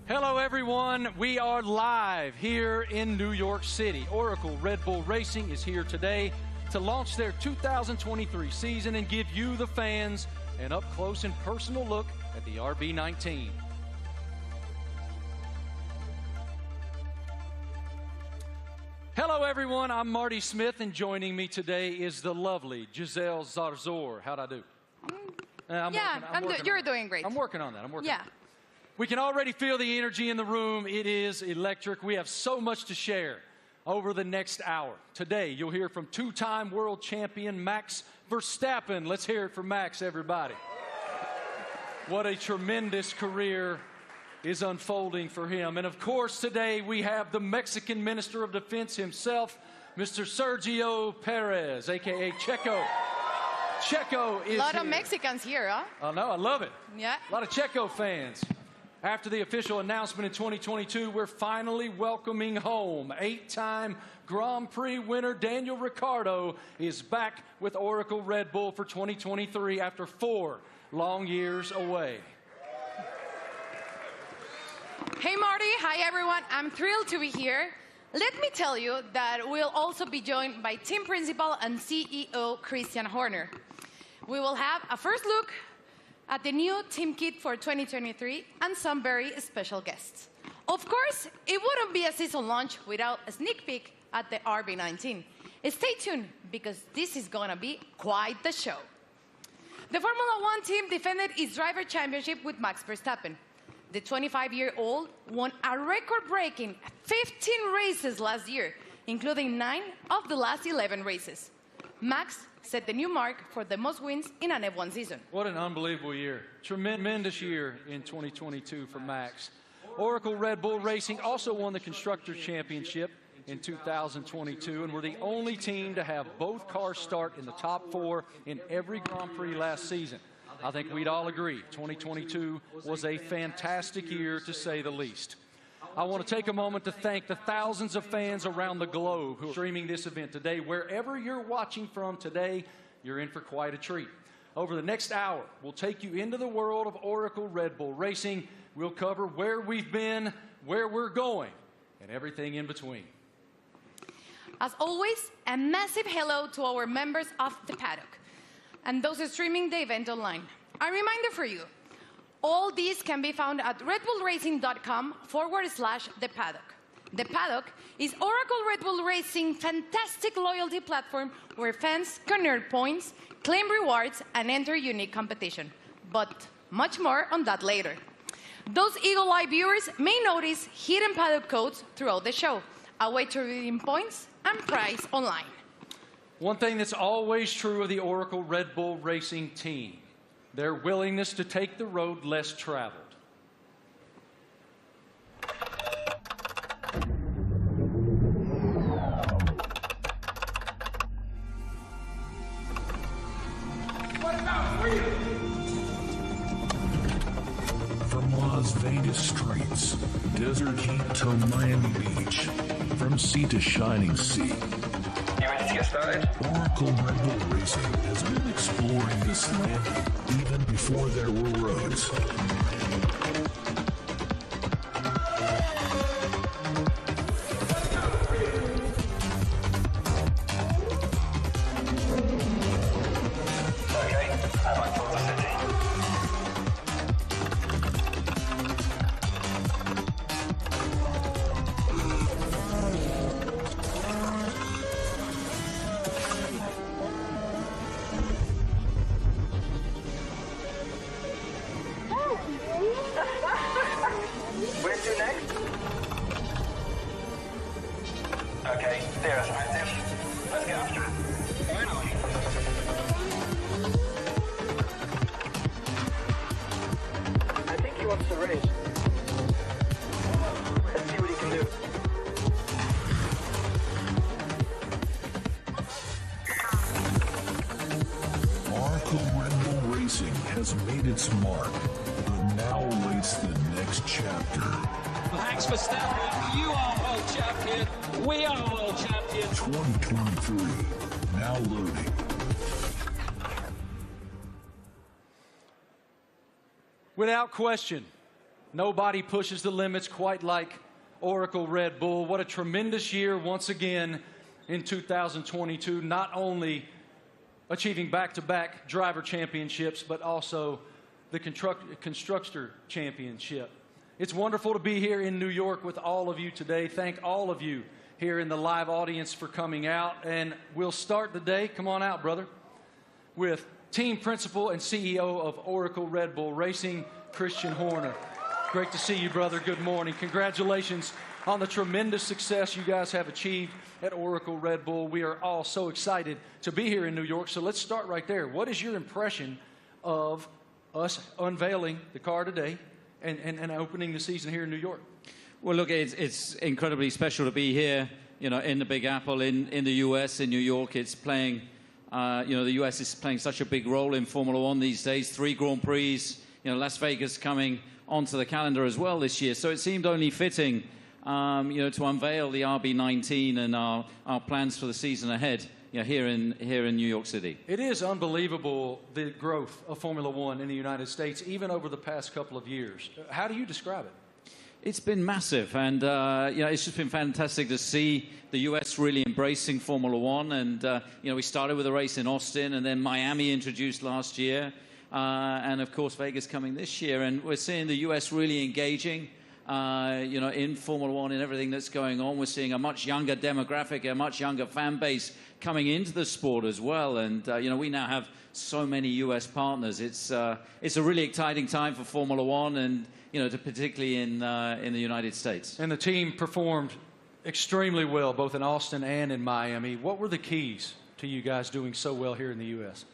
Hello everyone, we are live here in New York City. Oracle Red Bull Racing is here today to launch their 2023 season and give you, the fans, an up-close and personal look at the RB19. Hello everyone, I'm Marty Smith, and joining me today is the lovely Giselle Zarzor. How'd I do? You're doing great. I'm working on that. We can already feel the energy in the room. It is electric. We have so much to share over the next hour. Today, you'll hear from two-time world champion Max Verstappen. Let's hear it from Max, everybody. What a tremendous career is unfolding for him. And of course, today we have the Mexican Minister of Defense himself, Mr. Sergio Perez, a.k.a. Checo. Checo is a lot here. of Mexicans here, huh? I know, I love it. Yeah. A lot of Checo fans. After the official announcement in 2022, we're finally welcoming home. 8-time Grand Prix winner Daniel Ricciardo is back with Oracle Red Bull for 2023 after 4 long years away. Hey Marty, hi everyone. I'm thrilled to be here. Let me tell you that we'll also be joined by team principal and CEO Christian Horner. We will have a first look at the new team kit for 2023 and some very special guests. Of course, it wouldn't be a season launch without a sneak peek at the RB19. Stay tuned, because this is gonna be quite the show. The Formula One team defended its driver championship with Max Verstappen. The 25-year-old won a record-breaking 15 races last year, including 9 of the last 11 races. Max set the new mark for the most wins in an F1 season. What an unbelievable year. Tremendous year in 2022 for Max. Oracle Red Bull Racing also won the Constructors' Championship in 2022, and we're the only team to have both cars start in the top 4 in every Grand Prix last season. I think we'd all agree 2022 was a fantastic year, to say the least. I want to take a moment to thank the thousands of fans around the globe who are streaming this event today. Wherever you're watching from today, you're in for quite a treat. Over the next hour, we'll take you into the world of Oracle Red Bull Racing. We'll cover where we've been, where we're going, and everything in between. As always, a massive hello to our members of the paddock and those streaming the event online. A reminder for you, all these can be found at redbullracing.com/the paddock. The Paddock is Oracle Red Bull Racing's fantastic loyalty platform where fans can earn points, claim rewards, and enter unique competition. But much more on that later. Those Eagle Eye viewers may notice hidden paddock codes throughout the show, a way to redeem points and prize online. One thing that's always true of the Oracle Red Bull Racing team: their willingness to take the road less traveled. From Las Vegas streets, desert heat to Miami Beach, from sea to shining sea, You ready to get started? Oracle Red Bull Racing has been exploring this land even before there were roads. Okay, how about Kansas City? Okay, there's active. Let's get after it. Finally. I think he wants to race. Let's see what he can do. Oracle Red Bull Racing has made its mark, but now awaits the next chapter. Max Verstappen, you are world champion. We are world champion. 2023, now loading. Without question, nobody pushes the limits quite like Oracle Red Bull. What a tremendous year once again in 2022, not only achieving back-to-back driver championships, but also the constructor championship. It's wonderful to be here in New York with all of you today. Thank all of you here in the live audience for coming out. And we'll start the day, come on out, brother, with team principal and CEO of Oracle Red Bull Racing, Christian Horner. Great to see you, brother. Good morning. Congratulations on the tremendous success you guys have achieved at Oracle Red Bull. We are all so excited to be here in New York. So let's start right there. What is your impression of us unveiling the car today and opening the season here in New York? Well, look, it's incredibly special to be here, you know, in the Big Apple, in the U.S., in New York. It's playing, you know, the U.S. is playing such a big role in Formula One these days. 3 Grand Prix, you know, Las Vegas coming onto the calendar as well this year. So it seemed only fitting, you know, to unveil the RB19 and our plans for the season ahead, you know, here in New York City. It is unbelievable, the growth of Formula One in the United States, even over the past couple of years. How do you describe it? It's been massive, and you know, it's just been fantastic to see the U.S. really embracing Formula One. And you know, we started with a race in Austin, and then Miami introduced last year, and of course Vegas coming this year. And we're seeing the U.S. really engaging, you know, in Formula One and everything that's going on. We're seeing a much younger demographic, a much younger fan base coming into the sport as well. And you know, we now have so many U.S. partners. It's a really exciting time for Formula One, and you know, particularly in the United States. And the team performed extremely well, both in Austin and in Miami. What were the keys to you guys doing so well here in the U.S.?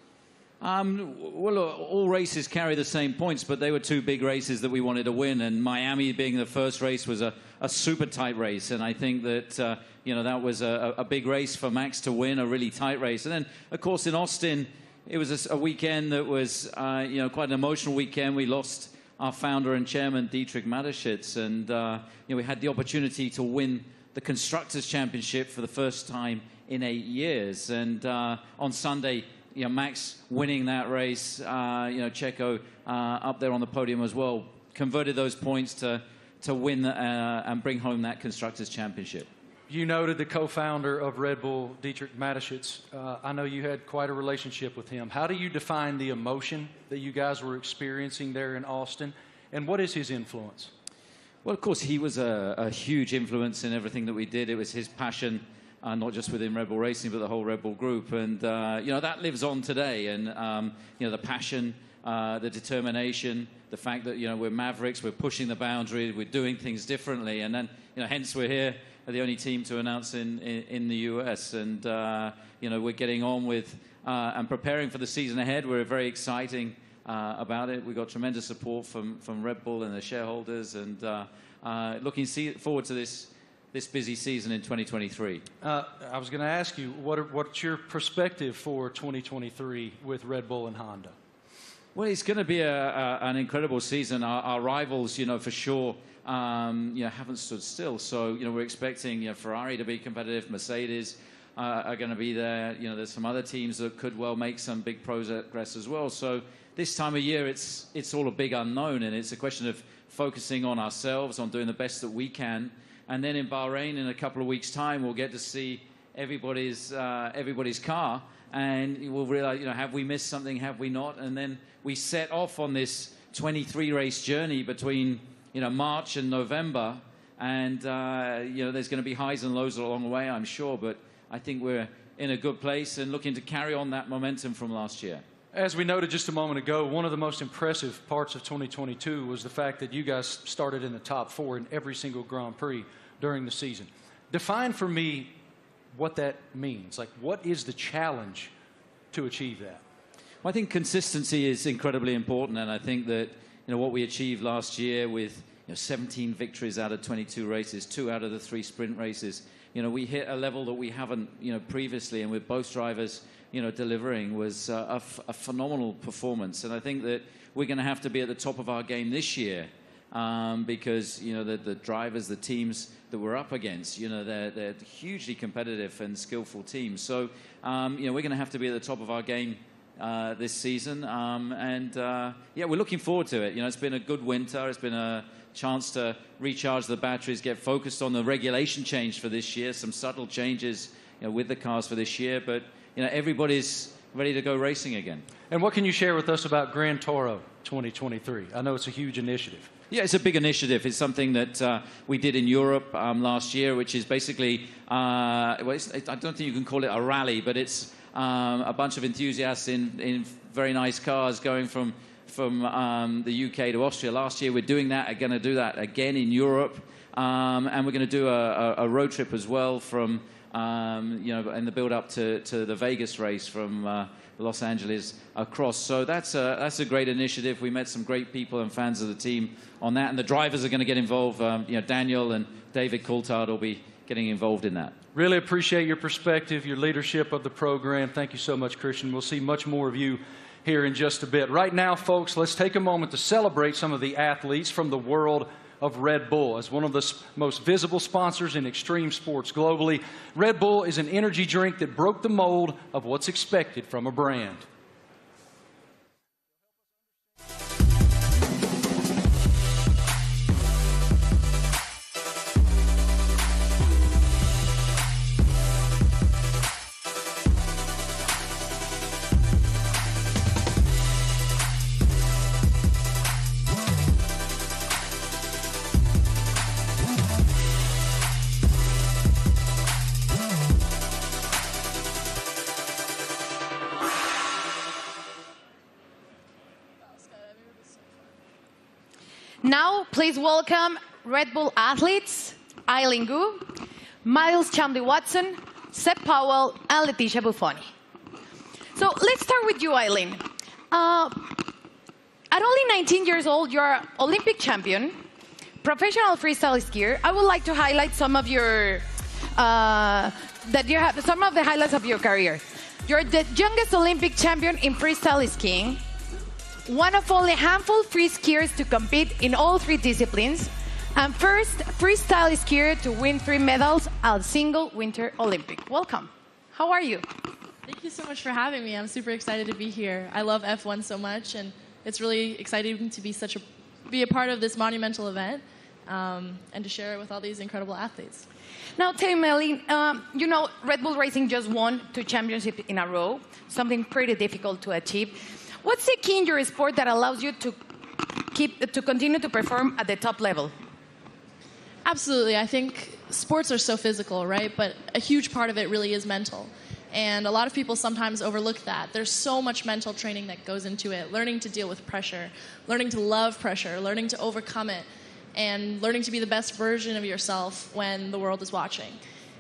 Well, all races carry the same points, but they were 2 big races that we wanted to win. And Miami being the first race was a super tight race. And I think that, you know, that was a big race for Max to win, a really tight race. And then, of course, in Austin, it was a weekend that was, you know, quite an emotional weekend. We lost our founder and chairman, Dietrich Mateschitz. And, you know, we had the opportunity to win the Constructors' Championship for the first time in 8 years. And on Sunday, you know, Max winning that race, you know, Checo up there on the podium as well, converted those points to win and bring home that Constructors' Championship. You noted the co-founder of Red Bull, Dietrich Mateschitz. I know you had quite a relationship with him. How do you define the emotion that you guys were experiencing there in Austin, and what is his influence? Well, of course, he was a huge influence in everything that we did. It was his passion, not just within Red Bull Racing, but the whole Red Bull group. And, you know, that lives on today. And, you know, the passion, the determination, the fact that, you know, we're mavericks, we're pushing the boundary, we're doing things differently. And then, you know, hence we're here, the only team to announce in the US. And, you know, we're getting on with and preparing for the season ahead. We're very exciting about it. We've got tremendous support from Red Bull and the shareholders. And looking forward to this busy season in 2023. I was going to ask you, what's your perspective for 2023 with Red Bull and Honda? Well, it's going to be an incredible season. Our rivals, you know, for sure, you know, haven't stood still. So, you know, we're expecting, you know, Ferrari to be competitive. Mercedes are going to be there. You know, there's some other teams that could well make some big progress as well. So this time of year, it's all a big unknown, and it's a question of focusing on ourselves, on doing the best that we can. And then in Bahrain, in a couple of weeks' time, we'll get to see everybody's car, and we'll realize, you know, have we missed something, have we not? And then we set off on this 23-race journey between, you know, March and November, and you know, there's going to be highs and lows along the way, I'm sure, but I think we're in a good place and looking to carry on that momentum from last year. As we noted just a moment ago, one of the most impressive parts of 2022 was the fact that you guys started in the top 4 in every single Grand Prix during the season. Define for me what that means. Like, what is the challenge to achieve that? Well, I think consistency is incredibly important, and I think that what we achieved last year with 17 victories out of 22 races, 2 out of the 3 sprint races, we hit a level that we haven't previously, and with both drivers delivering was a phenomenal performance. And I think that we're going to have to be at the top of our game this year because the drivers, the teams that we're up against, they're hugely competitive and skillful teams. So we're going to have to be at the top of our game this season, yeah, we're looking forward to it. It's been a good winter. It's been a chance to recharge the batteries, get focused on the regulation change for this year, some subtle changes with the cars for this year, but everybody's ready to go racing again. And what can you share with us about Grand Toro 2023? I know it's a huge initiative. Yeah, it's a big initiative. It's something that we did in Europe last year, which is basically, I don't think you can call it a rally, but it's a bunch of enthusiasts in very nice cars going from the UK to Austria. Last year, we're doing that. We're going to do that again in Europe, and we're going to do a road trip as well from in the build-up to the Vegas race from Los Angeles across. So that's a great initiative. We met some great people and fans of the team on that, and the drivers are going to get involved. Daniel and David Coulthard will be getting involved in that. Really appreciate your perspective, your leadership of the program. Thank you so much, Christian. We'll see much more of you here in just a bit. Right now, folks, let's take a moment to celebrate some of the athletes from the world of Red Bull. As one of the most visible sponsors in extreme sports globally, Red Bull is an energy drink that broke the mold of what's expected from a brand. Now, please welcome Red Bull athletes, Eileen Gu, Miles Chamley-Watson, Seb Powell, and Leticia Buffoni. So let's start with you, Eileen. At only 19 years old, you're Olympic champion, professional freestyle skier. I would like to highlight some of your some of the highlights of your career. You're the youngest Olympic champion in freestyle skiing, one of only a handful of free skiers to compete in all 3 disciplines, and first freestyle skier to win 3 medals at a single Winter Olympic. Welcome. How are you? Thank you so much for having me. I'm super excited to be here. I love F1 so much, and it's really exciting to be a part of this monumental event and to share it with all these incredible athletes. Now, tell me, Eileen, Red Bull Racing just won 2 championships in a row, something pretty difficult to achieve. What's the key in your sport that allows you to continue to perform at the top level? Absolutely. I think sports are so physical, right? But a huge part of it really is mental. And a lot of people sometimes overlook that. There's so much mental training that goes into it, learning to deal with pressure, learning to love pressure, learning to overcome it, and learning to be the best version of yourself when the world is watching.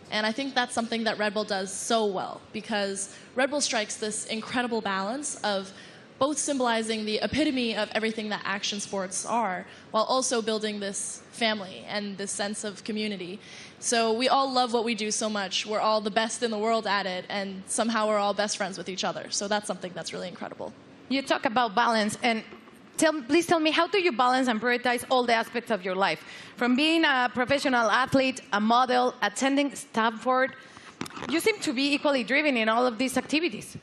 And I think that's something that Red Bull does so well, because Red Bull strikes this incredible balance of both symbolizing the epitome of everything that action sports are, while also building this family and this sense of community. So we all love what we do so much. We're all the best in the world at it, and somehow we're all best friends with each other. So that's something that's really incredible. You talk about balance, and please tell me, how do you balance and prioritize all the aspects of your life? From being a professional athlete, a model, attending Stanford, you seem to be equally driven in all of these activities.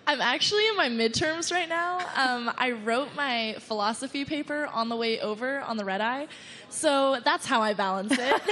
I'm actually in my midterms right now. I wrote my philosophy paper on the way over on the red eye, so that's how I balance it.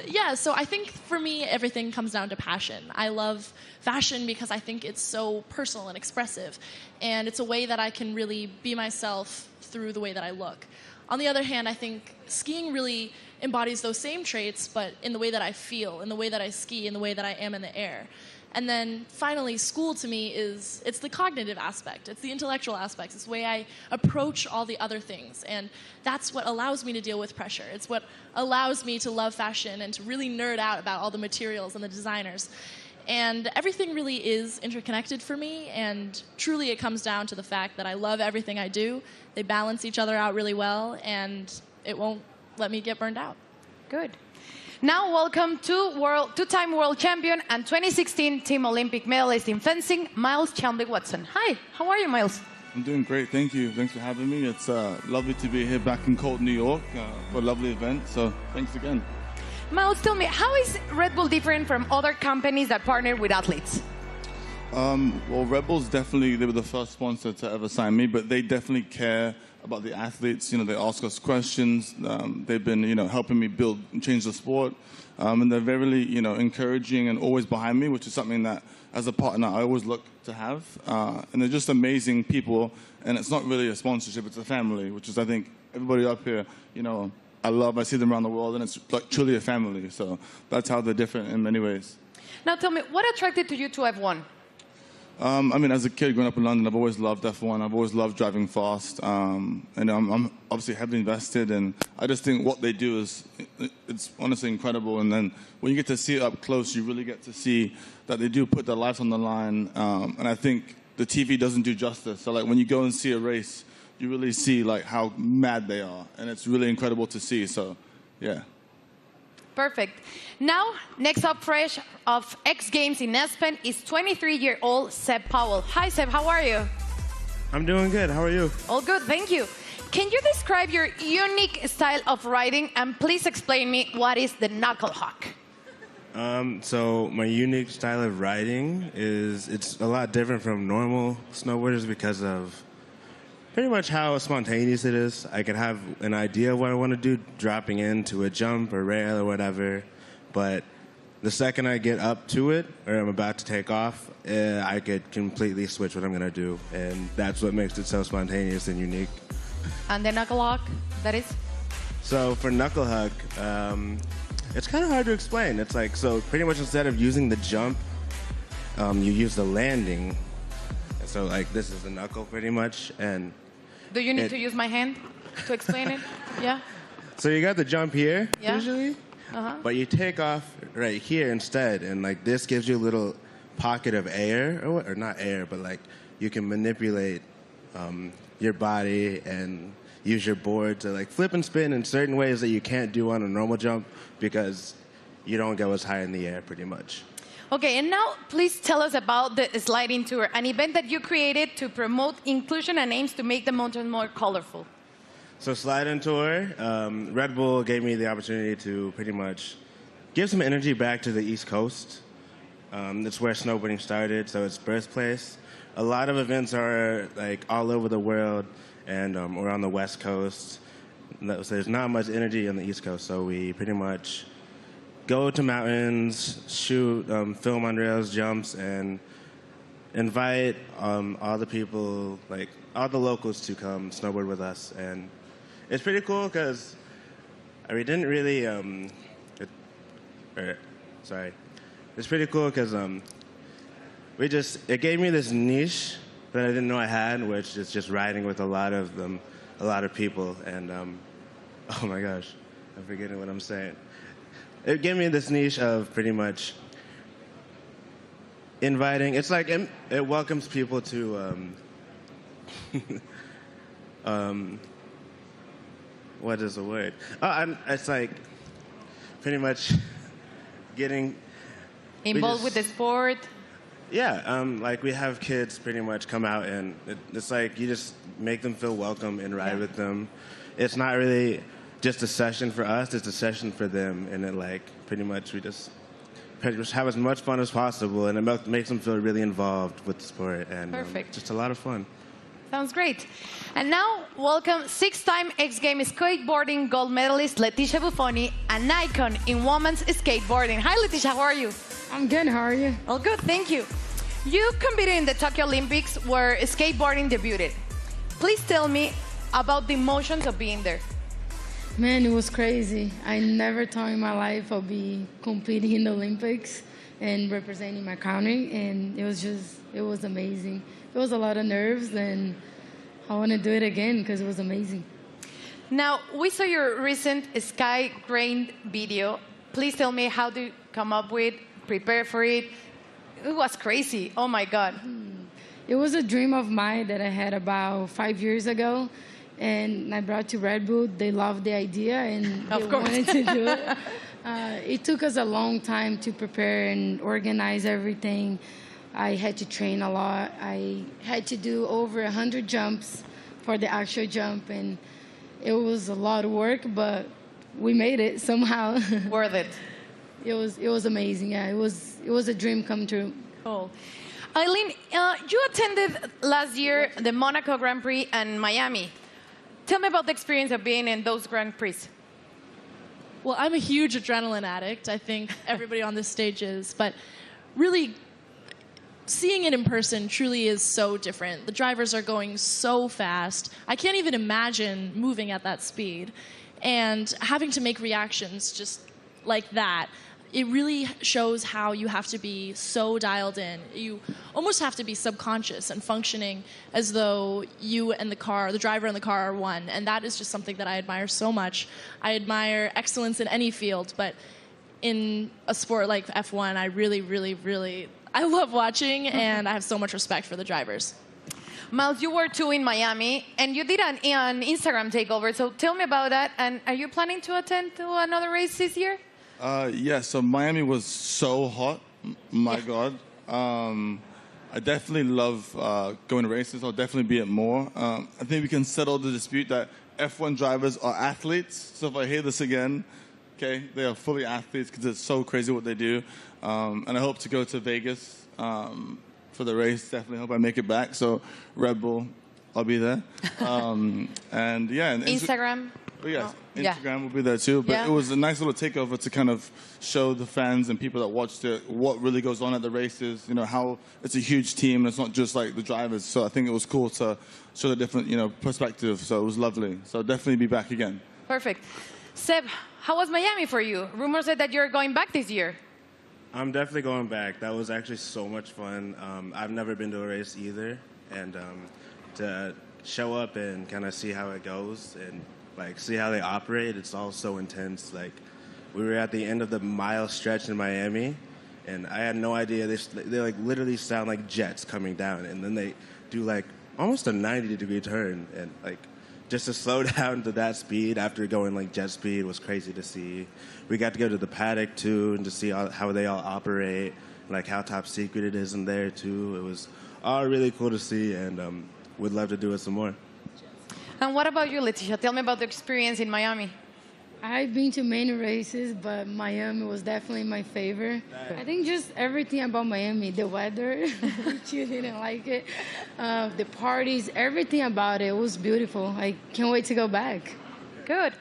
Yeah, so I think for me, everything comes down to passion. I love fashion because I think it's so personal and expressive, and it's a way that I can really be myself through the way that I look. On the other hand, I think skiing really embodies those same traits, but in the way that I feel, in the way that I ski, in the way that I am in the air. And then finally, school to me it's the cognitive aspect. It's the intellectual aspects. It's the way I approach all the other things. And that's what allows me to deal with pressure. It's what allows me to love fashion and to really nerd out about all the materials and the designers. And everything really is interconnected for me. And truly it comes down to the fact that I love everything I do. They balance each other out really well. And it won't let me get burned out. Good. Now, welcome to two-time world champion and 2016 Team Olympic medalist in fencing, Miles Chambliss-Watson. Hi, how are you, Miles? I'm doing great, thank you. Thanks for having me. It's lovely to be here back in cold New York for a lovely event, so thanks again. Miles, tell me, how is Red Bull different from other companies that partner with athletes? Well, Red Bull's definitely, they were the first sponsor to ever sign me, but they definitely care about the athletes. You know, they ask us questions. They've been, helping me build and change the sport. And they're very, encouraging and always behind me, which is something that, as a partner, I always look to have. And they're just amazing people. And it's not really a sponsorship, it's a family, which is, I think, everybody up here, I see them around the world, and it's like truly a family. So that's how they're different in many ways. Now tell me, what attracted you to F1? As a kid growing up in London, I've always loved F1. I've always loved driving fast. And I'm obviously heavily invested, and I just think what they do it's honestly incredible. And then when you get to see it up close, you really get to see that they do put their lives on the line. And I think the TV doesn't do justice. So like when you go and see a race, you really see like how mad they are. And it's really incredible to see. So, yeah. Perfect. Now, next up fresh of X Games in Aspen is 23-year-old Seb Powell. Hi, Seb, how are you? I'm doing good. How are you? All good, thank you. Can you describe your unique style of riding, and please explain me what is the knuckle hawk? So my unique style of riding it's a lot different from normal snowboarders because of pretty much how spontaneous it is. I can have an idea of what I want to do, dropping into a jump or rail or whatever, but the second I get up to it, or I'm about to take off, I could completely switch what I'm going to do, and that's what makes it so spontaneous and unique. And the knuckle hawk, that is? So for knuckle hawk, it's kind of hard to explain. It's like, so pretty much instead of using the jump, you use the landing. So like this is the knuckle pretty much, and do you need to use my hand to explain it? Yeah. So you got the jump here, yeah. Usually, but you take off right here instead, and like this gives you a little pocket of air, or not air, but like you can manipulate your body and use your board to like flip and spin in certain ways that you can't do on a normal jump because you don't go as high in the air pretty much. Okay, and now please tell us about the sliding tour, an event that you created to promote inclusion and aims to make the mountain more colorful. So sliding tour, Red Bull gave me the opportunity to pretty much give some energy back to the East Coast. That's where snowboarding started, so it's birthplace. A lot of events are like all over the world and or on the West Coast. So there's not much energy on the East Coast, so we pretty much go to mountains, shoot, film on rails, jumps, and invite all the people, like all the locals, to come snowboard with us. And it's pretty cool because we didn't really. It's pretty cool because it gave me this niche that I didn't know I had, which is just riding with a lot of people. And oh my gosh, I'm forgetting what I'm saying. It gave me this niche of pretty much inviting. It's like it welcomes people to what is the word? It's like pretty much getting involved with the sport. Yeah, like we have kids pretty much come out, and it's like you just make them feel welcome and ride with them. It's not really just a session for us, it's a session for them, and it like pretty much we just have as much fun as possible, and it makes them feel really involved with the sport, and just a lot of fun. Sounds great. And now, welcome six-time X Games skateboarding gold medalist Leticia Buffoni, an icon in women's skateboarding. Hi, Leticia, how are you? I'm good, how are you? All good, thank you. You competed in the Tokyo Olympics where skateboarding debuted. Please tell me about the emotions of being there. Man, it was crazy. I never thought in my life I'd be competing in the Olympics. and representing my country, and it was amazing. It was a lot of nerves, and I want to do it again because it was amazing. Now, we saw your recent Sky Grain video. Please tell me, how do you come up with, prepare for it? It was crazy. Oh, my God. It was a dream of mine that I had about 5 years ago, and I brought to Red Bull. They loved the idea, and they wanted to do it. It took us a long time to prepare and organize everything. I had to train a lot. I had to do over 100 jumps for the actual jump, and it was a lot of work, but we made it somehow. Worth it. It was amazing. Yeah, it was a dream come true. Cool. Eileen, you attended last year the Monaco Grand Prix and Miami. Tell me about the experience of being in those Grand Prix. Well, I'm a huge adrenaline addict. I think everybody on this stage is. But really, seeing it in person truly is so different. The drivers are going so fast. I can't even imagine moving at that speed. And having to make reactions just like that, it really shows how you have to be so dialed in. You almost have to be subconscious and functioning as though you and the driver and the car are one. And that is just something that I admire so much. I admire excellence in any field, but in a sport like F1, I really, I love watching, and I have so much respect for the drivers. Miles, you were too in Miami, and you did an Instagram takeover. So tell me about that. And are you planning to attend to another race this year? Yeah, so Miami was so hot. My God. I definitely love going to races. I'll definitely be at more. I think we can settle the dispute that F1 drivers are athletes. So if I hear this again, okay, they are fully athletes because it's so crazy what they do. And I hope to go to Vegas for the race. Definitely hope I make it back. So Red Bull, I'll be there. And yeah. And Instagram? But yes, Instagram will be there too. But it was a nice little takeover to kind of show the fans and people that watched it what really goes on at the races. You know, how it's a huge team and it's not just like the drivers. So I think it was cool to show the different, perspective. So it was lovely. So I'll definitely be back again. Perfect. Seb, how was Miami for you? Rumors said that you're going back this year. I'm definitely going back. That was actually so much fun. I've never been to a race either. And to show up and kind of see how it goes and see how they operate, it's all so intense. We were at the end of the mile stretch in Miami, and I had no idea. They literally sound like jets coming down, and then they do almost a 90-degree turn, and just to slow down to that speed after going jet speed was crazy to see. We got to go to the paddock too, and to see how they all operate, how top secret it is in there too. It was all really cool to see, and would love to do it some more. And what about you, Leticia? Tell me about the experience in Miami. I've been to many races, but Miami was definitely my favorite. I think just everything about Miami, the weather, which you didn't like it, the parties, everything about it was beautiful. I can't wait to go back. Good.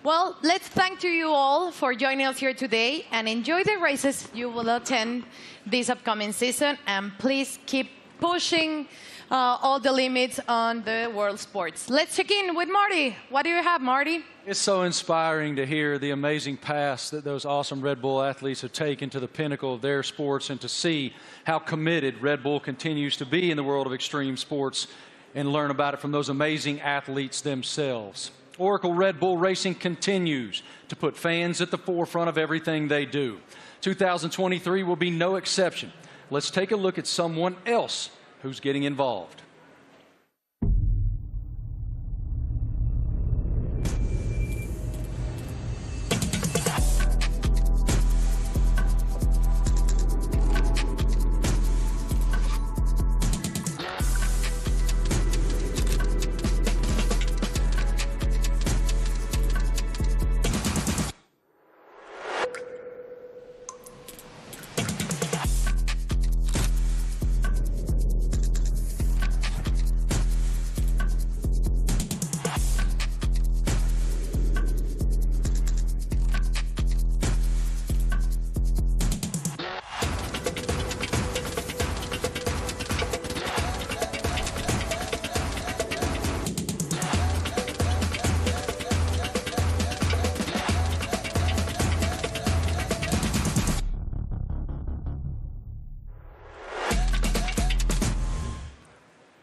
Well, let's thank you all for joining us here today, and enjoy the races you will attend this upcoming season. And please keep pushing all the limits on the world sports. Let's check in with Marty. What do you have, Marty? It's so inspiring to hear the amazing paths that those awesome Red Bull athletes have taken to the pinnacle of their sports, and to see how committed Red Bull continues to be in the world of extreme sports, and learn about it from those amazing athletes themselves. Oracle Red Bull Racing continues to put fans at the forefront of everything they do. 2023 will be no exception. Let's take a look at someone else who's getting involved.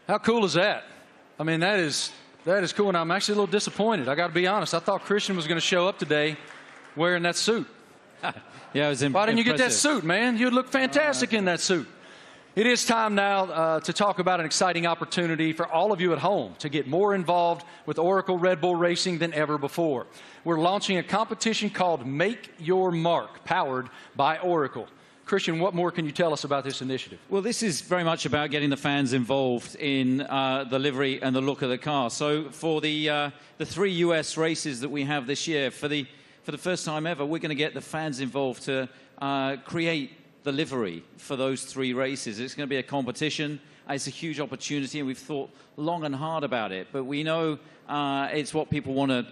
How cool is that? I mean, that is cool, and I'm actually a little disappointed. I got to be honest. I thought Christian was going to show up today wearing that suit. Yeah, it was Why didn't you get that impressive. suit, man? You'd look fantastic in that suit. It is time now to talk about an exciting opportunity for all of you at home to get more involved with Oracle Red Bull Racing than ever before. We're launching a competition called Make Your Mark, powered by Oracle. Christian, what more can you tell us about this initiative? Well, this is very much about getting the fans involved in the livery and the look of the car. So for the 3 US races that we have this year, for the first time ever, we're going to get the fans involved to create the livery for those 3 races. It's going to be a competition. It's a huge opportunity, and we've thought long and hard about it. But we know it's what people want to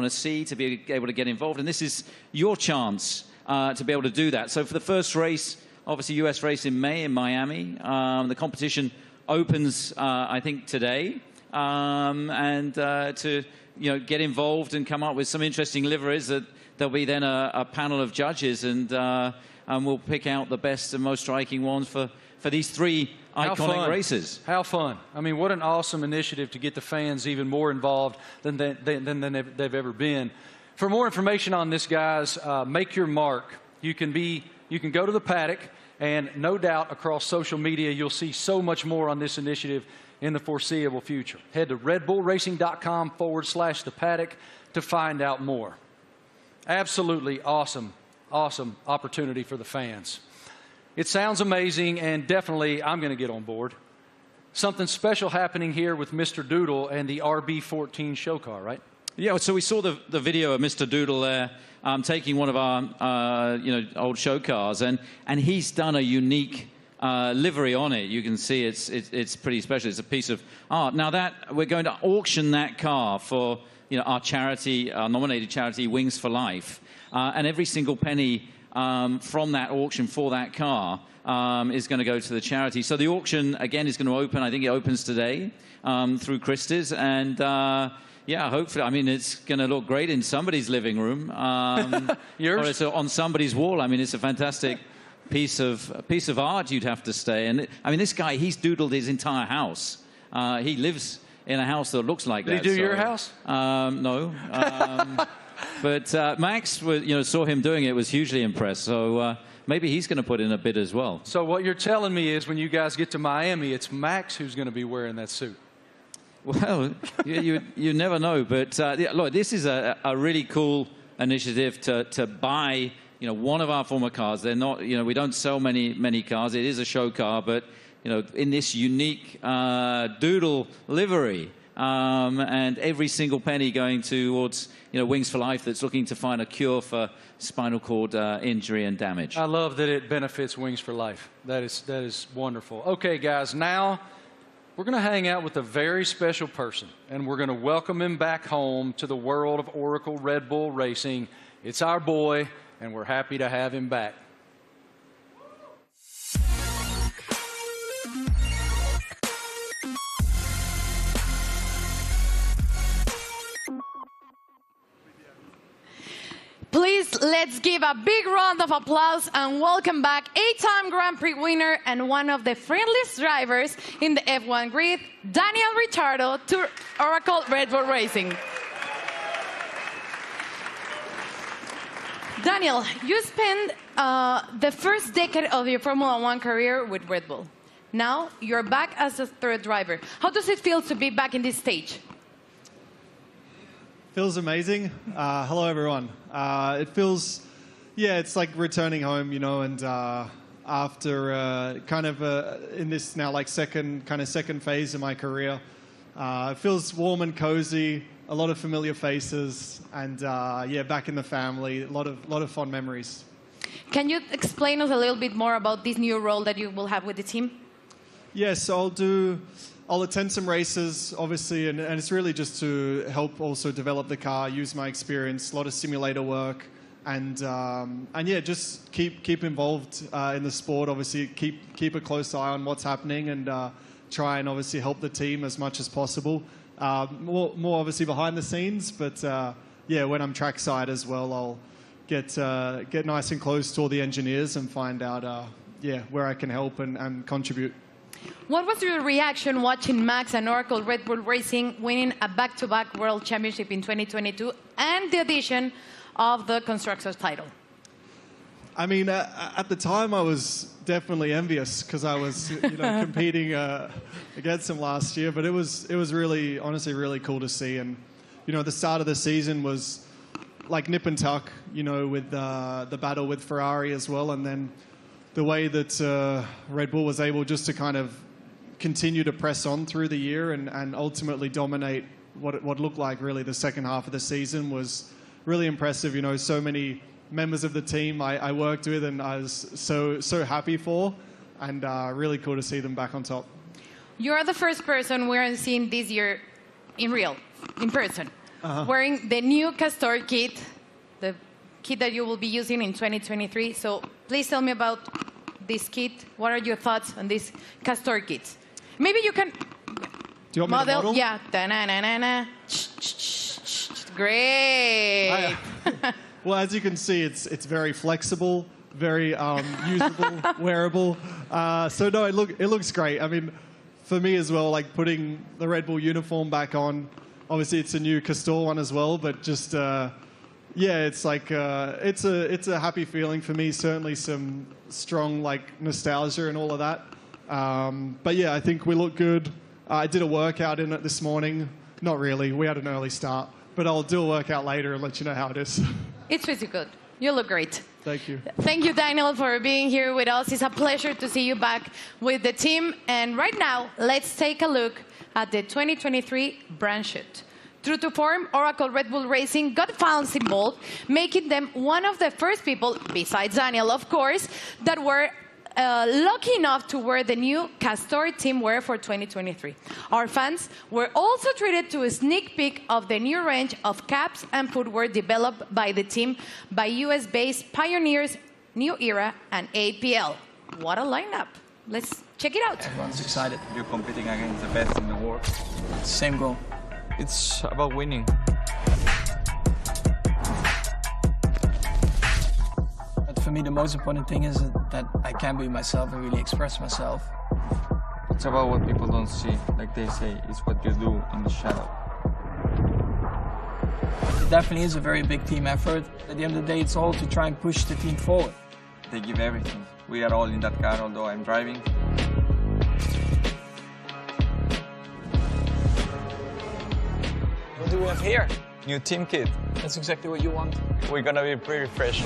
see, to be able to get involved. And this is your chance to be able to do that. So for the first race, obviously US race in May in Miami, the competition opens, I think, today. And to get involved and come up with some interesting liveries, that there'll be then a panel of judges, and we'll pick out the best and most striking ones for these 3 iconic races. How fun. I mean, what an awesome initiative to get the fans even more involved than they've ever been. For more information on this, guys, Make Your Mark. You can go to the paddock, and no doubt across social media you'll see so much more on this initiative in the foreseeable future. Head to redbullracing.com/the paddock to find out more. Absolutely awesome opportunity for the fans. It sounds amazing, and definitely I'm going to get on board. Something special happening here with Mr. Doodle and the RB14 show car, right? Yeah, so we saw the video of Mr. Doodle there taking one of our old show cars, and he's done a unique livery on it. You can see it's pretty special. It's a piece of art. Now that we're going to auction that car for our charity, our nominated charity, Wings for Life, and every single penny from that auction for that car is going to go to the charity. So the auction again is going to open. I think it opens today through Christie's, and yeah, hopefully. I mean, it's going to look great in somebody's living room. Yours? Or it's on somebody's wall. I mean, it's a fantastic piece of art, you'd have to say. And I mean, this guy, he's doodled his entire house. He lives in a house that looks like that. Did he do your house? No. But Max, saw him doing it, was hugely impressed. So maybe he's going to put in a bid as well. So what you're telling me is when you guys get to Miami, it's Max who's going to be wearing that suit. Well, you never know. But look, this is a really cool initiative to buy one of our former cars. They're not, we don't sell many cars. It is a show car, but in this unique doodle livery, and every single penny going towards Wings for Life, that's looking to find a cure for spinal cord injury and damage. I love that it benefits Wings for Life. That is wonderful. Okay, guys, now we're going to hang out with a very special person, and we're going to welcome him back home to the world of Oracle Red Bull Racing. It's our boy, and we're happy to have him back. Please, let's give a big round of applause and welcome back 8-time Grand Prix winner and one of the friendliest drivers in the F1 grid, Daniel Ricciardo, to Oracle Red Bull Racing. Daniel, you spent the first decade of your Formula One career with Red Bull. Now you're back as a third driver. How does it feel to be back in this stage? Feels amazing. Hello, everyone. It feels, it's like returning home, and after in this now second phase of my career, it feels warm and cozy. A lot of familiar faces, and back in the family. A lot of fond memories. Can you explain us a little bit more about this new role that you will have with the team? Yes, I'll attend some races, obviously, and it's really just to help also develop the car, use my experience, a lot of simulator work, and just keep involved in the sport. Obviously, keep a close eye on what's happening, and try and obviously help the team as much as possible. More obviously behind the scenes, but when I'm trackside as well, I'll get nice and close to all the engineers and find out where I can help and contribute. What was your reaction watching Max and Oracle Red Bull Racing winning a back-to-back World Championship in 2022 and the addition of the Constructors title? I mean, at the time, I was definitely envious because I was, competing against him last year. But it was really, honestly, really cool to see. And the start of the season was like nip and tuck, with the battle with Ferrari as well, and then the way that Red Bull was able just to kind of continue to press on through the year and ultimately dominate what looked like really the second half of the season was really impressive. So many members of the team I worked with and I was so happy for, and really cool to see them back on top. You are the first person we're seeing this year in person, wearing the new Castor kit, the kit that you will be using in 2023. So please tell me about this kit. What are your thoughts on this Castor kit? Maybe you can Do you want me to model? Yeah. Da-na-na-na-na. Great. Well, as you can see, it's very flexible, very usable, wearable. So no, it looks great. I mean, for me as well, like putting the Red Bull uniform back on. Obviously, it's a new Castor one as well, but just it's like it's a happy feeling for me. Certainly, some strong like nostalgia and all of that. But yeah, I think we look good. I did a workout in it this morning. Not really. We had an early start, but I'll do a workout later and let you know how it is. It's pretty good. You look great. Thank you. Thank you, Daniel, for being here with us. It's a pleasure to see you back with the team. And right now, let's take a look at the 2023 brand shoot. True to form, Oracle Red Bull Racing got fans involved, making them one of the first people, besides Daniel, of course, that were lucky enough to wear the new Castor team wear for 2023. Our fans were also treated to a sneak peek of the new range of caps and footwear developed by the team by US-based Pioneers, New Era, and APL. What a lineup. Let's check it out. Everyone's excited. You're competing against the best in the world. Same goal. It's about winning. But for me, the most important thing is that I can be myself and really express myself. It's about what people don't see. Like they say, it's what you do in the shadow. It definitely is a very big team effort. At the end of the day, it's all to try and push the team forward. They give everything. We are all in that car, although I'm driving. What do we have here? New team kit. That's exactly what you want. We're gonna be pretty fresh.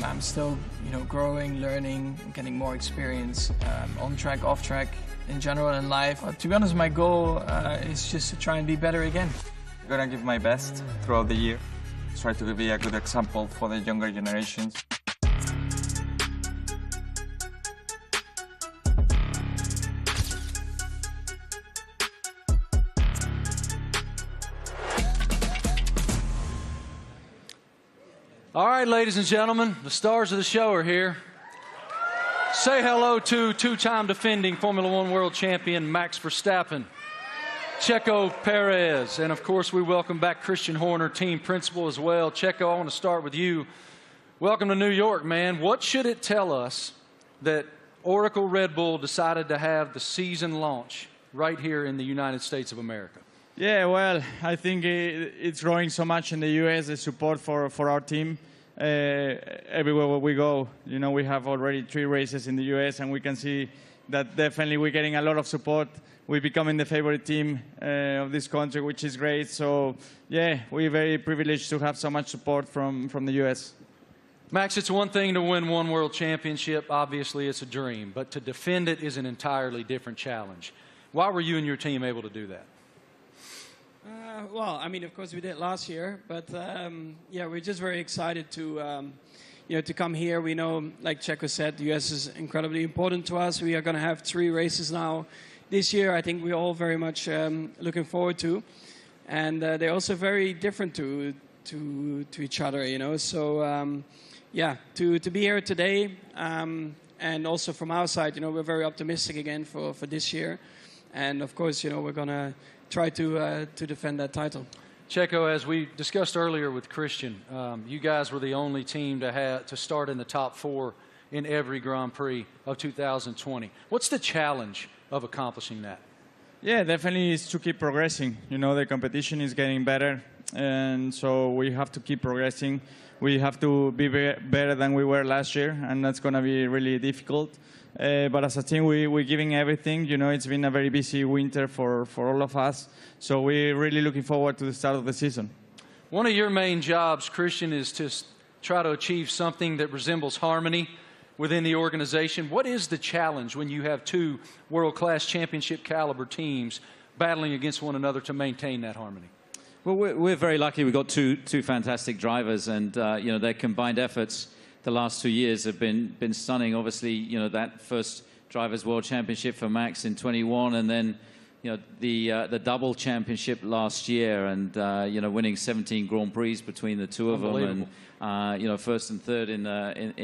I'm still, growing, learning, getting more experience on track, off track, in general in life. To be honest, my goal is just to try and be better again. I'm gonna give my best throughout the year. Try to be a good example for the younger generations. All right, ladies and gentlemen, the stars of the show are here. Say hello to two-time defending Formula One world champion Max Verstappen, Checo Perez, and of course we welcome back Christian Horner, team principal as well. Checo, I want to start with you. Welcome to New York, man. What should it tell us that Oracle Red Bull decided to have the season launch right here in the United States of America? Yeah, well, I think it's growing so much in the U.S., the support for our team. Everywhere where we go, we have already 3 races in the U.S., and we can see that definitely we're getting a lot of support. We're becoming the favorite team of this country, which is great. So, yeah, we're very privileged to have so much support from the U.S. Max, it's one thing to win one world championship. Obviously, it's a dream. But to defend it is an entirely different challenge. Why were you and your team able to do that? Well, I mean, of course we did last year, but yeah, we're just very excited to, to come here. We know, like Checo said, the US is incredibly important to us. We are going to have 3 races now this year. I think we're all very much looking forward to, and they're also very different to each other, So, yeah, to be here today and And also from our side, we're very optimistic again for this year. And of course, we're going to try to defend that title. Checo, as we discussed earlier with Christian, you guys were the only team to start in the top 4 in every Grand Prix of 2020. What's the challenge of accomplishing that? Yeah, definitely is to keep progressing. The competition is getting better, and so we have to keep progressing. We have to be better than we were last year, and that's going to be really difficult. But as a team, we're giving everything. It's been a very busy winter for all of us, so we're really looking forward to the start of the season. One of your main jobs, Christian, is to try to achieve something that resembles harmony within the organization. What is the challenge when you have 2 world-class championship caliber teams battling against one another to maintain that harmony? Well, we're very lucky. We've got two fantastic drivers, and their combined efforts the last 2 years have been stunning. Obviously, that first Drivers' World Championship for Max in 21, and then the double championship last year, and winning 17 Grand Prix between the two of them, and first and third in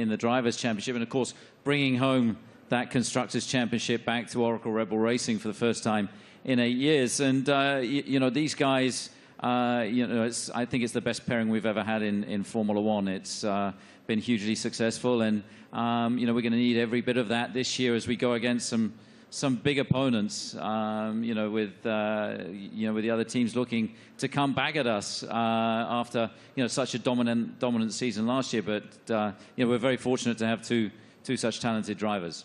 the Drivers' Championship, and of course bringing home that Constructors' Championship back to Oracle Red Bull Racing for the first time in 8 years. And these guys, I think it's the best pairing we've ever had in Formula One. It's been hugely successful, and we're going to need every bit of that this year as we go against some big opponents, with the other teams looking to come back at us after such a dominant season last year. But we're very fortunate to have two such talented drivers.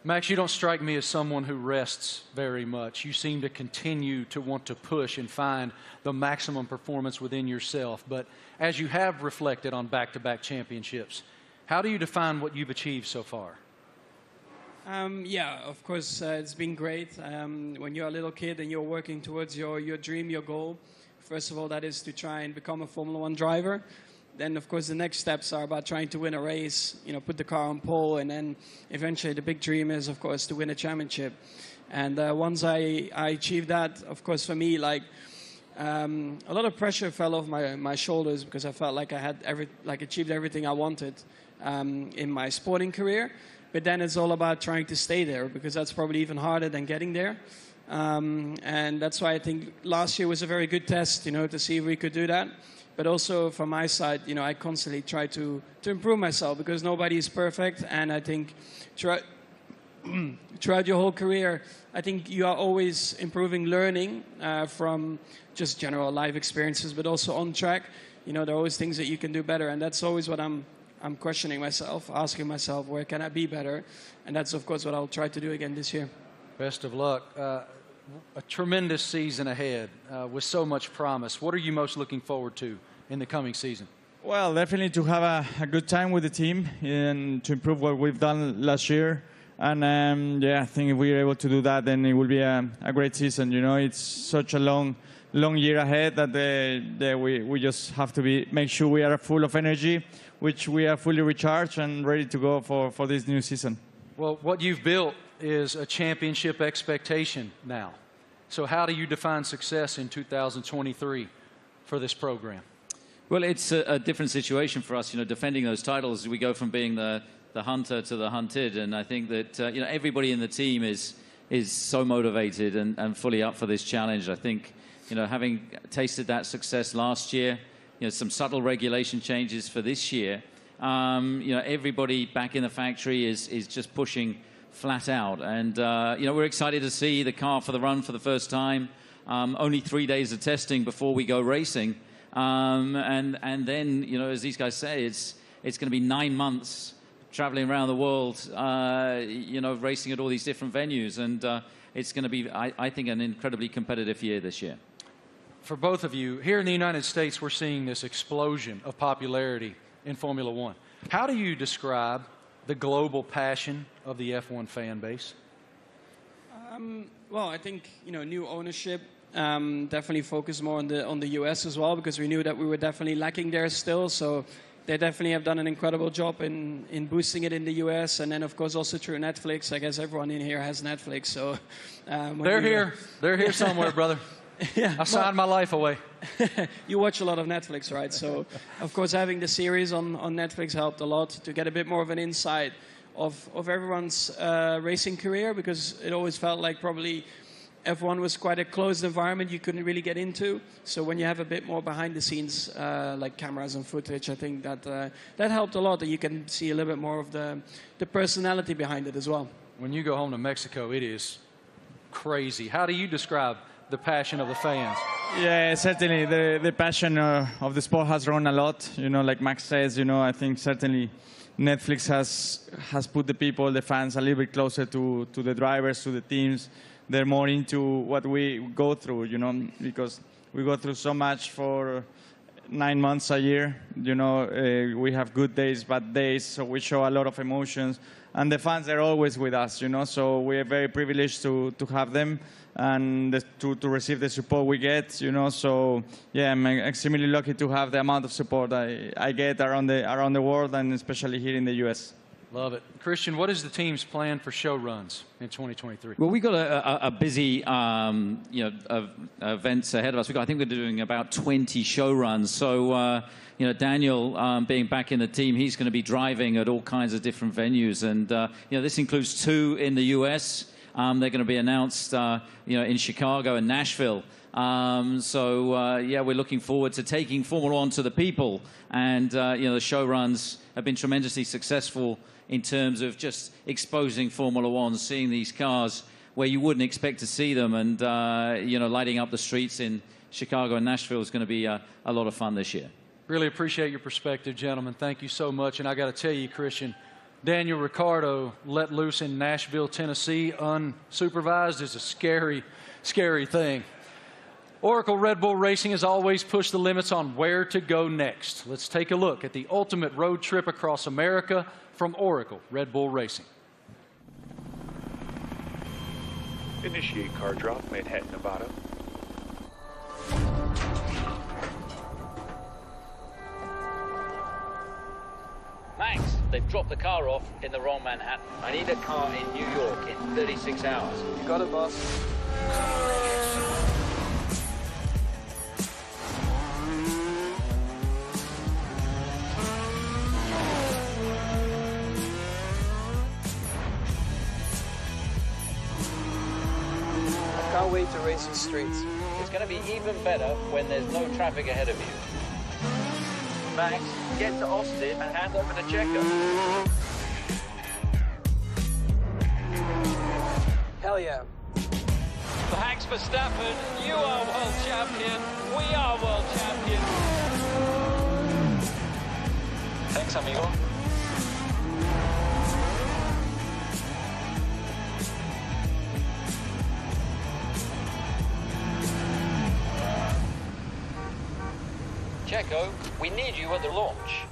Max, you don't strike me as someone who rests very much. You seem to continue to want to push and find the maximum performance within yourself. But as you have reflected on back-to-back championships, how do you define what you've achieved so far? Yeah, of course, it's been great. When you're a little kid and you're working towards your dream, your goal, first of all, that is to try and become a Formula One driver. Then, of course, the next steps are about trying to win a race, put the car on pole, and then eventually the big dream is, of course, to win a championship. And once I achieved that, of course, for me, a lot of pressure fell off my shoulders because I felt like I had achieved everything I wanted in my sporting career. But then it's all about trying to stay there, because that's probably even harder than getting there. And that's why I think last year was a very good test, to see if we could do that. But also from my side, I constantly try to improve myself, because nobody is perfect. And I think throughout your whole career, I think you are always improving, learning from just general life experiences, but also on track. There are always things that you can do better. And that's always what I'm questioning myself, asking myself, where can I be better? And that's, of course, what I'll try to do again this year. Best of luck. A tremendous season ahead with so much promise. What are you most looking forward to in the coming season? Well, definitely to have a good time with the team and to improve what we've done last year. And I think if we're able to do that, then it will be a great season. It's such a long year ahead that we just have to make sure we are full of energy, which we are fully recharged and ready to go for this new season. Well, what you've built is a championship expectation now. So how do you define success in 2023 for this program? Well, it's a different situation for us. Defending those titles, we go from being the hunter to the hunted, and I think that everybody in the team is so motivated and fully up for this challenge. I think having tasted that success last year, some subtle regulation changes for this year, everybody back in the factory is just pushing flat out. And, we're excited to see the car for the run for the first time. Only 3 days of testing before we go racing. And then, as these guys say, it's going to be 9 months traveling around the world, racing at all these different venues. And it's going to be, I think, an incredibly competitive year this year. For both of you, here in the United States, we're seeing this explosion of popularity in Formula One. How do you describe the global passion of the F1 fan base? Well, I think, new ownership definitely focused more on the US as well, because we knew that we were definitely lacking there still. So they definitely have done an incredible job in boosting it in the US. And then, of course, also through Netflix. I guess everyone in here has Netflix. So they're here. They're here somewhere, brother. Yeah, I signed my life away. You watch a lot of Netflix, right? So, of course, having the series on Netflix helped a lot to get a bit more of an insight of everyone's racing career, because it always felt like probably F1 was quite a closed environment you couldn't really get into. So when you have a bit more behind the scenes, like cameras and footage, I think that that helped a lot, that you can see a little bit more of the personality behind it as well. When you go home to Mexico, it is crazy. How do you describe the passion of the fans? Yeah, certainly the passion of the sport has grown a lot. You know, like Max says, you know, I think certainly Netflix has put the people, the fans, a little bit closer to the drivers, to the teams. They're more into what we go through, you know, because we go through so much for 9 months a year. You know, we have good days, bad days, so we show a lot of emotions. And the fans are always with us, you know, so we are very privileged to have them and to receive the support we get, you know. So, yeah, I'm extremely lucky to have the amount of support I get around the world, and especially here in the US. Love it. Christian, what is the team's plan for show runs in 2023? Well, we've got a busy events ahead of us. I think we're doing about 20 show runs. So, you know, Daniel, being back in the team, he's going to be driving at all kinds of different venues. And, you know, this includes 2 in the US. They're going to be announced, you know, in Chicago and Nashville. Yeah, we're looking forward to taking Formula One to the people. And, you know, the show runs have been tremendously successful in terms of just exposing Formula One, seeing these cars where you wouldn't expect to see them, and you know, lighting up the streets in Chicago and Nashville is going to be a lot of fun this year. Really appreciate your perspective, gentlemen. Thank you so much. And I got to tell you, Christian, Daniel Ricciardo let loose in Nashville, Tennessee, unsupervised is a scary, scary thing. Oracle Red Bull Racing has always pushed the limits on where to go next. Let's take a look at the ultimate road trip across America from Oracle Red Bull Racing. Initiate car drop, Manhattan, Nevada. Max, they've dropped the car off in the wrong Manhattan. I need a car in New York in 36 hours. You got it, boss. Can't wait to race the streets. It's going to be even better when there's no traffic ahead of you. Max, get to Austin and hand over to Checo. Hell yeah. Max Verstappen, you are world champion. We are world champion. Thanks, amigo. Checo, we need you at the launch.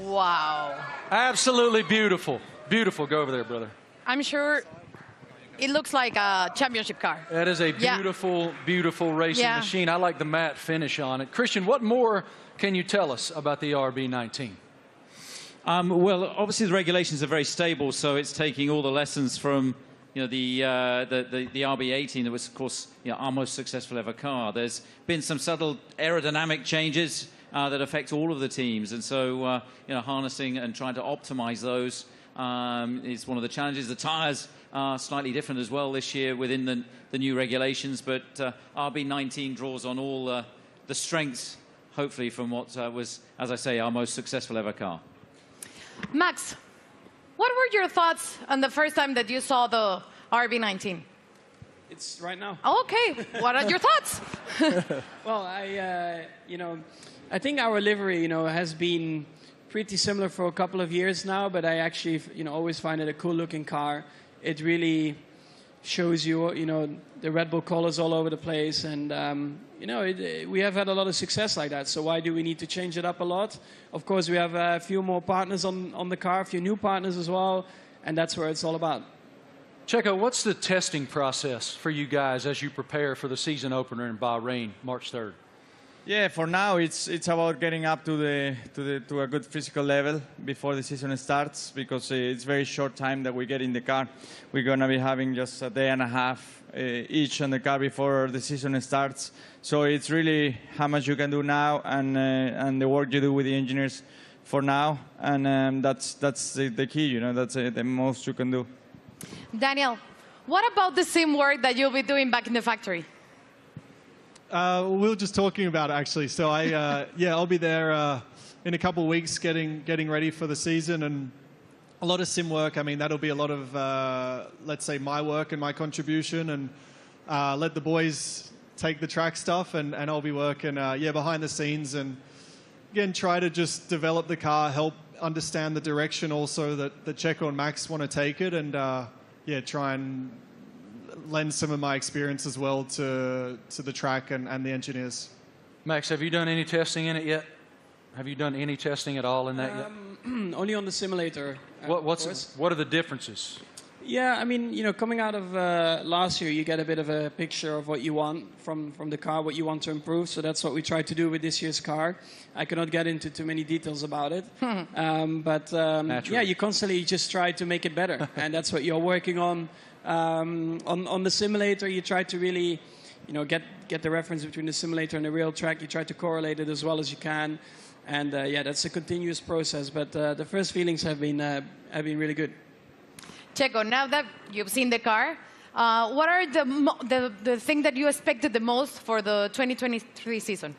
Wow. Absolutely beautiful. Beautiful. Go over there, brother. I'm sure it looks like a championship car. That is a beautiful, beautiful racing machine. I like the matte finish on it. Christian, what more can you tell us about the RB19? Well, obviously the regulations are very stable, so it's taking all the lessons from the RB18 that was, of course, our most successful ever car. There's been some subtle aerodynamic changes that affect all of the teams, and so harnessing and trying to optimize those is one of the challenges. The tires are slightly different as well this year within the new regulations, but RB19 draws on all the strengths, hopefully, from what was, as I say, our most successful ever car. Max, what were your thoughts on the first time that you saw the RB19? It's right now. Okay, what are your thoughts? Well, I think our livery, has been pretty similar for a couple of years now, but I actually, always find it a cool-looking car. It really shows you, the Red Bull colors all over the place, and we have had a lot of success like that. So why do we need to change it up a lot? Of course, we have a few more partners on the car, a few new partners as well, and that's where it's all about. Checo, what's the testing process for you guys as you prepare for the season opener in Bahrain, March 3rd? Yeah, for now it's about getting up to a good physical level before the season starts, because it's very short time that we get in the car. We're gonna be having just a day and a half each on the car before the season starts. So it's really how much you can do now and the work you do with the engineers for now, and that's the key. That's the most you can do. Daniel, what about the sim work that you'll be doing back in the factory? We were just talking about it, actually. So I'll be there in a couple of weeks getting ready for the season, and a lot of sim work. I mean, that'll be a lot of, let's say, my work and my contribution, and let the boys take the track stuff, and I'll be working, behind the scenes, and again, try to just develop the car, help understand the direction also that Checo and Max want to take it, and try and lend some of my experience as well to the track and the engineers. Max, have you done any testing in it yet? Have you done any testing at all in that yet? Only on the simulator. What are the differences? Yeah, I mean, coming out of last year, you get a bit of a picture of what you want from the car, what you want to improve. So that's what we tried to do with this year's car. I cannot get into too many details about it. But you constantly just try to make it better. And that's what you're working on. On the simulator, you try to really, get the reference between the simulator and the real track. You try to correlate it as well as you can. And that's a continuous process. But the first feelings have been really good. Checo, now that you've seen the car, what are the thing that you expected the most for the 2023 season?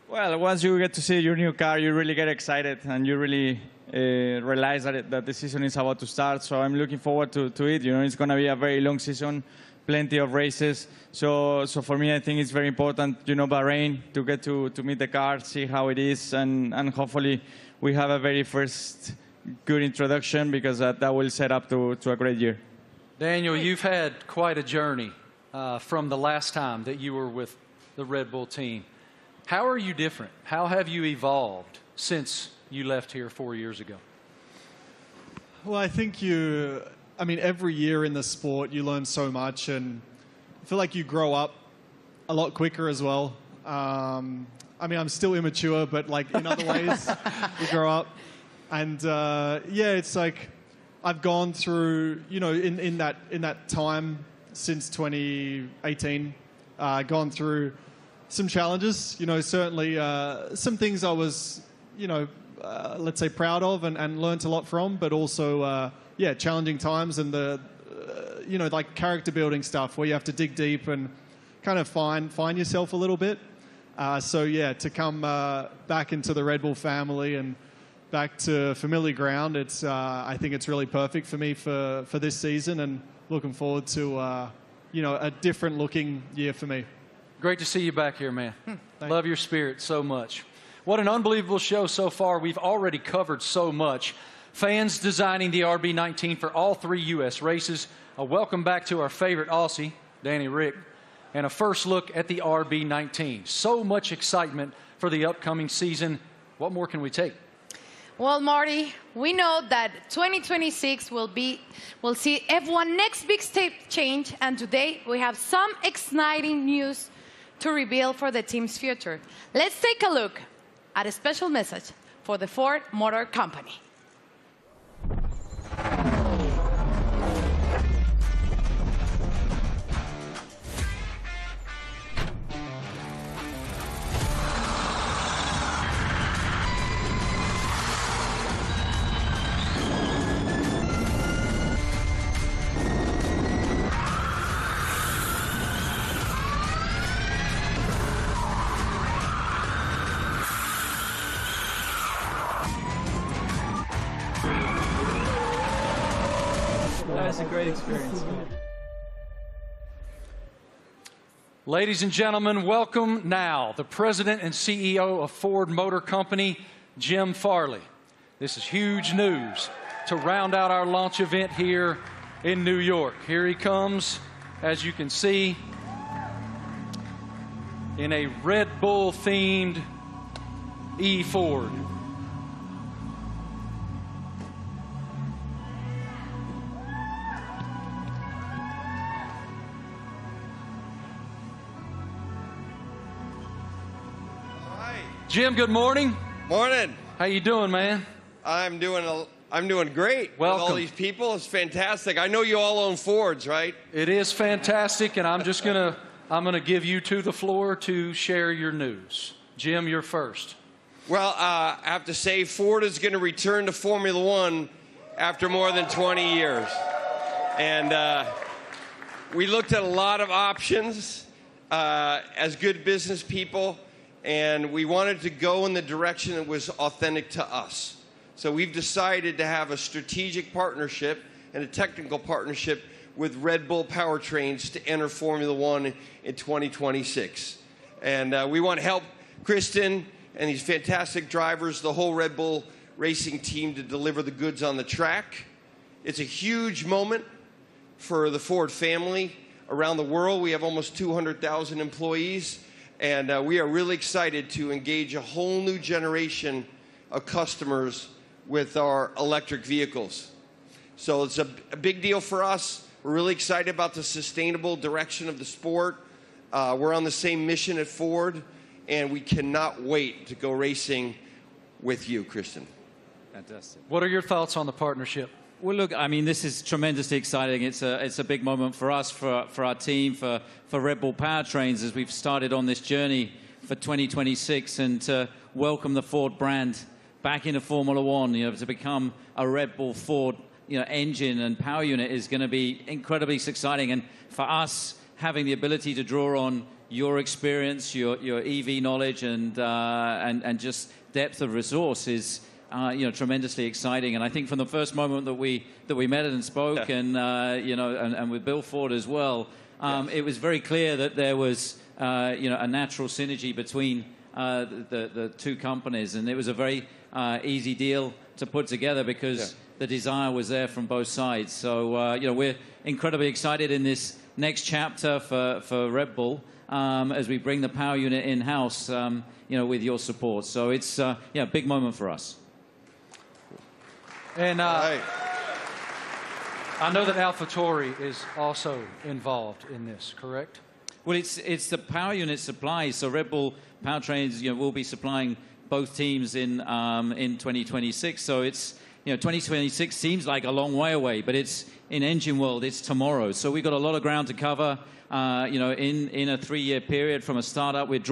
Well, once you get to see your new car, you really get excited, and you really realize that the season is about to start. So I'm looking forward to it. It's going to be a very long season, plenty of races. So for me, I think it's very important, Bahrain, to get to meet the car, see how it is, and hopefully we have a very first good introduction, because that will set up to a great year. Daniel, you've had quite a journey from the last time that you were with the Red Bull team. How are you different? How have you evolved since you left here 4 years ago? Well, I think every year in the sport you learn so much, and I feel like you grow up a lot quicker as well. I'm still immature, but like in other ways, you grow up. And it's like I've gone through, in that time since 2018, gone through some challenges. Certainly some things I was, let's say proud of and learnt a lot from, but also challenging times, and the like character building stuff where you have to dig deep and kind of find yourself a little bit. To come back into the Red Bull family and back to familiar ground, I think it's really perfect for me for this season, and looking forward to a different looking year for me. Great to see you back here, man. Love your spirit so much. What an unbelievable show so far. We've already covered so much. Fans designing the RB19 for all 3 U.S. races. A welcome back to our favorite Aussie, Danny Rick, and a first look at the RB19. So much excitement for the upcoming season. What more can we take? Well, Marty, we know that 2026 will see F1 next big step change, and today we have some exciting news to reveal for the team's future. Let's take a look at a special message for the Ford Motor Company. That was a great experience. Ladies and gentlemen, welcome now the President and CEO of Ford Motor Company, Jim Farley. This is huge news to round out our launch event here in New York. Here he comes, as you can see, in a Red Bull-themed E-Ford. Jim, good morning. Morning. How you doing, man? I'm doing great. Welcome. With all these people, it's fantastic. I know you all own Fords, right? It is fantastic, and I'm gonna give you the floor to share your news. Jim, you're first. Well, I have to say, Ford is going to return to Formula One after more than 20 years, and we looked at a lot of options as good business people. And we wanted to go in the direction that was authentic to us. So we've decided to have a strategic partnership and a technical partnership with Red Bull Powertrains to enter Formula One in 2026. And we want to help Kristen and these fantastic drivers, the whole Red Bull racing team, to deliver the goods on the track. It's a huge moment for the Ford family around the world. We have almost 200,000 employees. And we are really excited to engage a whole new generation of customers with our electric vehicles. So it's a big deal for us. We're really excited about the sustainable direction of the sport. We're on the same mission at Ford, and we cannot wait to go racing with you, Kristen. Fantastic. What are your thoughts on the partnership? Well, look, I mean, this is tremendously exciting. It's a big moment for us, for our team, for Red Bull Powertrains as we've started on this journey for 2026 and to welcome the Ford brand back into Formula One. You know, to become a Red Bull Ford, engine and power unit is going to be incredibly exciting. And for us, having the ability to draw on your experience, your EV knowledge, and just depth of resource is tremendously exciting. And I think from the first moment that we met and spoke, and with Bill Ford as well, it was very clear that there was a natural synergy between the two companies, and it was a very easy deal to put together because the desire was there from both sides. So we're incredibly excited in this next chapter for Red Bull as we bring the power unit in-house, with your support. So it's a big moment for us. And I know that AlphaTauri is also involved in this, correct? Well, it's the power unit supply. So Red Bull Powertrains, will be supplying both teams in 2026. So it's 2026 seems like a long way away, but it's in engine world. It's tomorrow. So we've got a lot of ground to cover. In a 3-year period from a startup, we've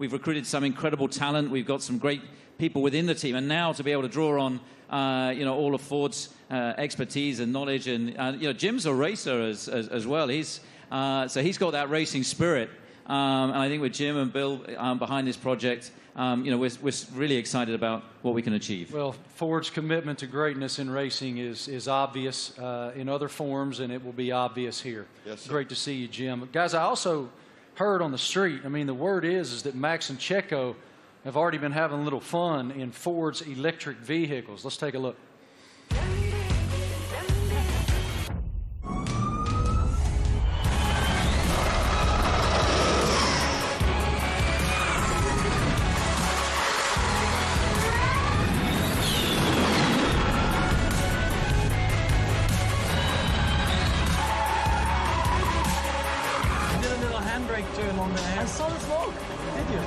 recruited some incredible talent. We've got some great people within the team, and now to be able to draw on all of Ford's expertise and knowledge, and Jim's a racer as well. He's got that racing spirit, and I think with Jim and Bill behind this project, we're really excited about what we can achieve. Well, Ford's commitment to greatness in racing is obvious in other forms, and it will be obvious here. Yes, sir. Great to see you, Jim. Guys, I also heard on the street, the word is that Max and Checo have already been having a little fun in Ford's electric vehicles. Let's take a look. trajectory along there. I saw the smoke. Did you?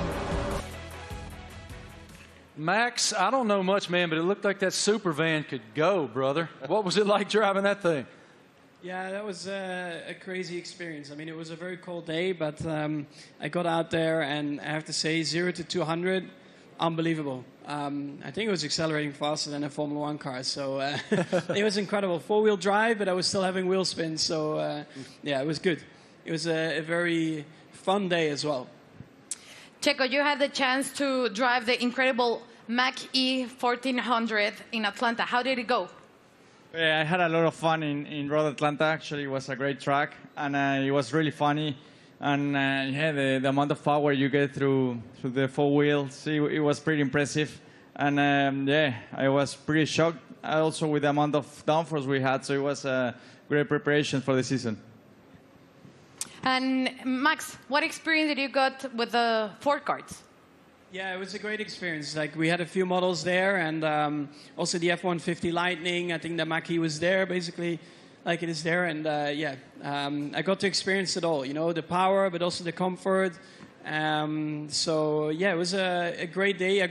Max, I don't know much, man, but it looked like that super van could go, brother. What was it like driving that thing? Yeah, that was a crazy experience. I mean, it was a very cold day, but I got out there, and I have to say, 0 to 200, unbelievable. I think it was accelerating faster than a Formula 1 car, so it was incredible. Four-wheel drive, but I was still having wheel spin, so yeah, it was good. It was a very fun day as well. Checo, you had the chance to drive the incredible Mach-E 1400 in Atlanta. How did it go? Yeah, I had a lot of fun in Road Atlanta. Actually, it was a great track, and it was really funny. And yeah, the amount of power you get through the four wheels, it was pretty impressive. And yeah, I was pretty shocked also with the amount of downforce we had. So it was a great preparation for the season. And Max, what experience did you got with the Ford carts? Yeah, it was a great experience. Like, we had a few models there, and also the F-150 Lightning. I think the Mach-E was there, basically, like it is there. And yeah, I got to experience it all. You know, the power, but also the comfort. So yeah, it was a great day.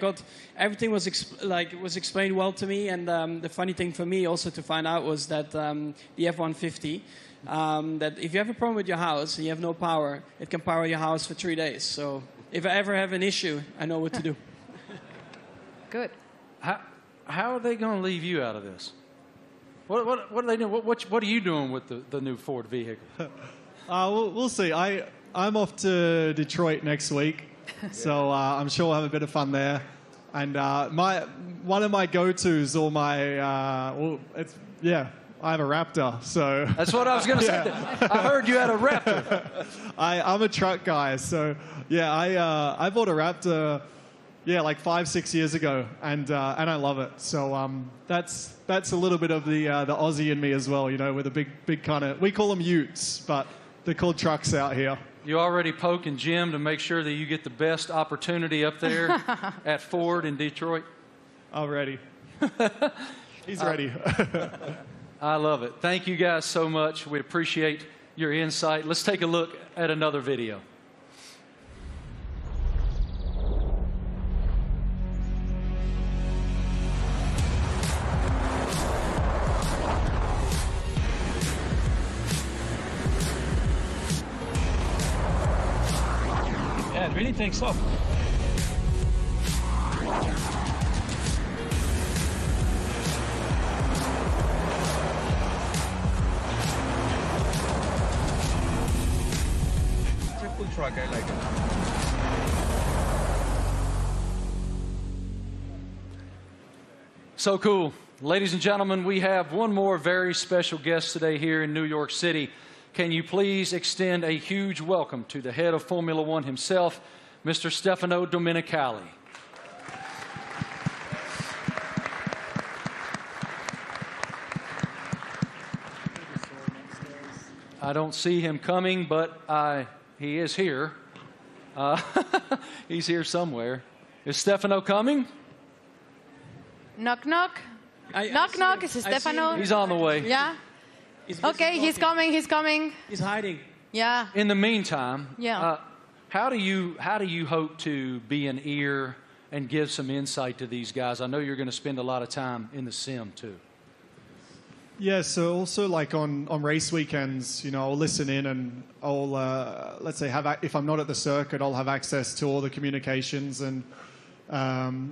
Everything was explained well to me. And the funny thing for me also to find out was that the F-150. That if you have a problem with your house and you have no power, it can power your house for 3 days. So if I ever have an issue, I know what to do. Good. How are they going to leave you out of this? What are they doing? What are you doing with the new Ford vehicle? We'll see. I'm off to Detroit next week, so I'm sure we'll have a bit of fun there. And one of my go-tos, or I have a Raptor, so... That's what I was going to say. I heard you had a Raptor. I'm a truck guy, so yeah, I bought a Raptor, like 5-6 years ago, and I love it. So that's a little bit of the Aussie in me as well, you know, with a big kind of... We call them utes, but they're called trucks out here. You already poking Jim to make sure that you get the best opportunity up there at Ford in Detroit? Already. He's ready. I love it. Thank you guys so much. We appreciate your insight. Let's take a look at another video. Yeah, it really takes off. Truck, I like it. So cool. Ladies and gentlemen, we have one more very special guest today here in New York City. Can you please extend a huge welcome to the head of Formula One himself, Mr. Stefano Domenicali. I don't see him coming, but he is here. He's here somewhere. Is Stefano coming? Knock, knock. Knock, knock. Is it Stefano? He's on the way. Yeah? Okay, he's coming. He's coming. He's hiding. Yeah. In the meantime, yeah. How do you hope to be an ear and give some insight to these guys? I know you're going to spend a lot of time in the sim, too. Yeah, so also like on race weekends, you know, I'll listen in and I'll, let's say, if I'm not at the circuit, I'll have access to all the communications and,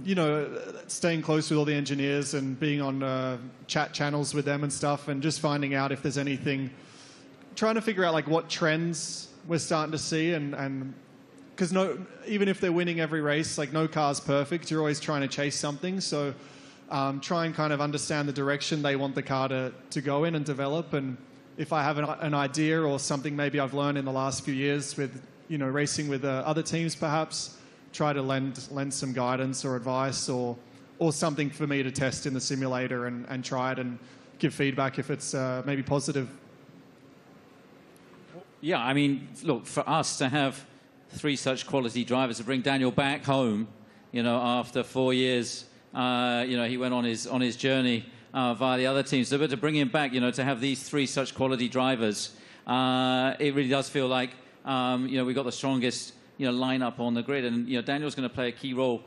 you know, staying close with all the engineers and being on chat channels with them and stuff and just finding out if there's anything, trying to figure out like what trends we're starting to see and because even if they're winning every race, like no car's perfect, you're always trying to chase something, so... try and kind of understand the direction they want the car to go in and develop. And if I have an idea or something maybe I've learned in the last few years with, you know, racing with other teams perhaps, try to lend some guidance or advice or something for me to test in the simulator and try it and give feedback if it's maybe positive. Yeah, I mean, look, for us to have 3 such quality drivers, to bring Daniel back home, you know, after 4 years... you know, he went on his journey via the other teams. So, but to bring him back, you know, to have these 3 such quality drivers, it really does feel like we've got the strongest, lineup on the grid. And, Daniel's going to play a key role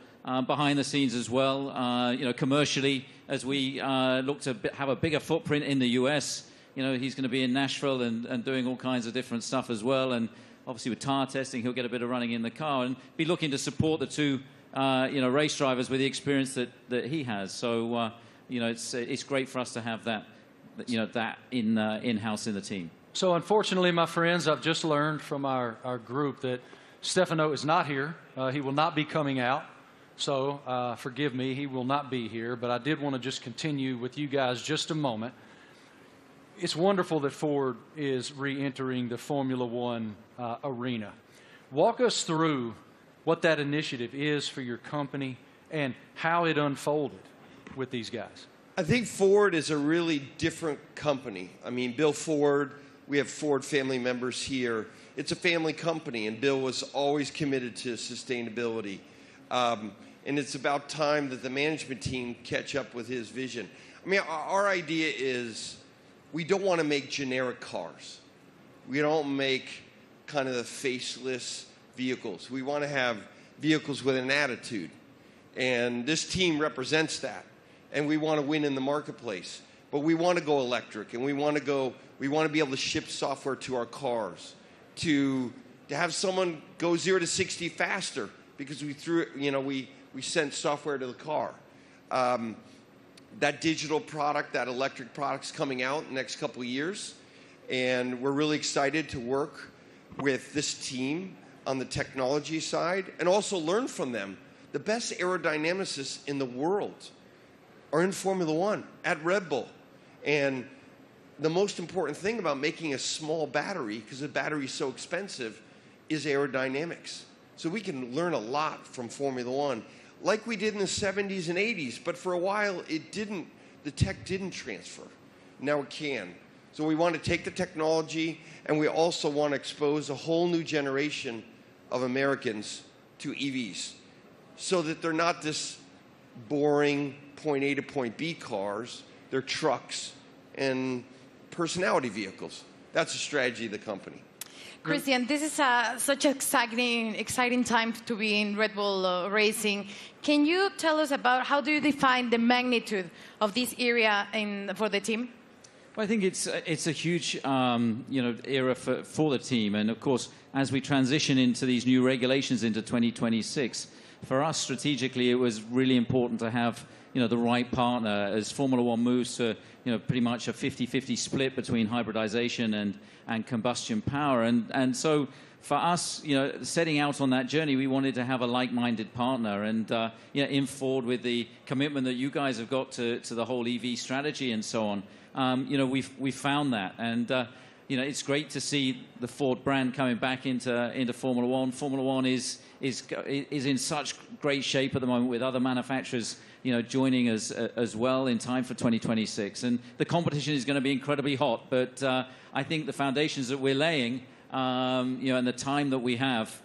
behind the scenes as well, commercially, as we look to have a bigger footprint in the US. He's going to be in Nashville and doing all kinds of different stuff as well. And obviously with tire testing, he'll get a bit of running in the car and be looking to support the two, race drivers with the experience that he has. So, it's great for us to have that, that in-house in the team. So unfortunately, my friends, I've just learned from our group that Stefano is not here. He will not be coming out. So forgive me, he will not be here. But I did want to just continue with you guys just a moment. It's wonderful that Ford is re-entering the Formula One arena. Walk us through what that initiative is for your company and how it unfolded with these guys. I think Ford is a really different company. I mean, Bill Ford, we have Ford family members here. It's a family company, and Bill was always committed to sustainability. And it's about time that the management team catch up with his vision. I mean, our idea is we don't want to make generic cars. We don't make kind of the faceless vehicles. We want to have vehicles with an attitude. And this team represents that. And we want to win in the marketplace. But we want to go electric, and we want to be able to ship software to our cars, to have someone go 0 to 60 faster because we sent software to the car. That digital product, that electric product's coming out in the next couple of years, and we're really excited to work with this team on the technology side and also learn from them. The best aerodynamicists in the world are in Formula One at Red Bull. And the most important thing about making a small battery, because the battery is so expensive, is aerodynamics. So we can learn a lot from Formula One, like we did in the 70s and 80s, but for a while the tech didn't transfer. Now it can. So we want to take the technology, and we also want to expose a whole new generation of Americans to EVs so that they're not this boring point A to point B cars. They're trucks and personality vehicles. That's the strategy of the company. Christian, this is such an exciting time to be in Red Bull Racing. Can you tell us about how do you define the magnitude of this area for the team? Well, I think it's a huge era for the team, and of course, as we transition into these new regulations into 2026, for us strategically, it was really important to have the right partner as Formula One moves to pretty much a 50-50 split between hybridization and combustion power, and so for us, setting out on that journey, we wanted to have a like-minded partner, and in Ford with the commitment that you guys have got to the whole EV strategy and so on. We found that, and it's great to see the Ford brand coming back into Formula One. Formula One is in such great shape at the moment with other manufacturers, joining us as well in time for 2026. And the competition is going to be incredibly hot, but I think the foundations that we're laying, and the time that we have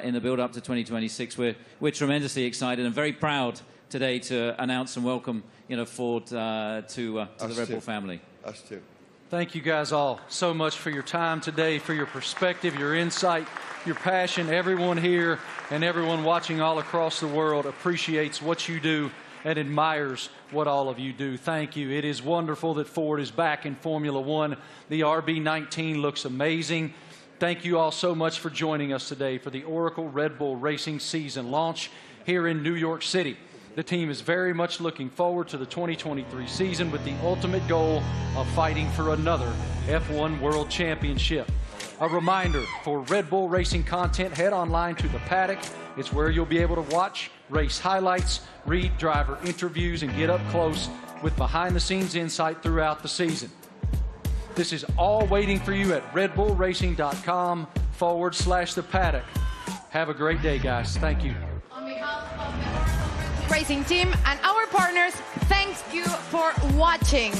in the build-up to 2026, we're tremendously excited and very proud today to announce and welcome Ford to the Red Bull family. Us too. Thank you guys all so much for your time today, for your perspective, your insight, your passion. Everyone here and everyone watching all across the world appreciates what you do and admires what all of you do. Thank you. It is wonderful that Ford is back in Formula One. The RB19 looks amazing. Thank you all so much for joining us today for the Oracle Red Bull Racing season launch here in New York City. The team is very much looking forward to the 2023 season with the ultimate goal of fighting for another F1 World Championship. A reminder, for Red Bull Racing content, head online to The Paddock. It's where you'll be able to watch race highlights, read driver interviews, and get up close with behind-the-scenes insight throughout the season. This is all waiting for you at redbullracing.com/The Paddock. Have a great day, guys. Thank you. On behalf of the Racing team and our partners, thank you for watching.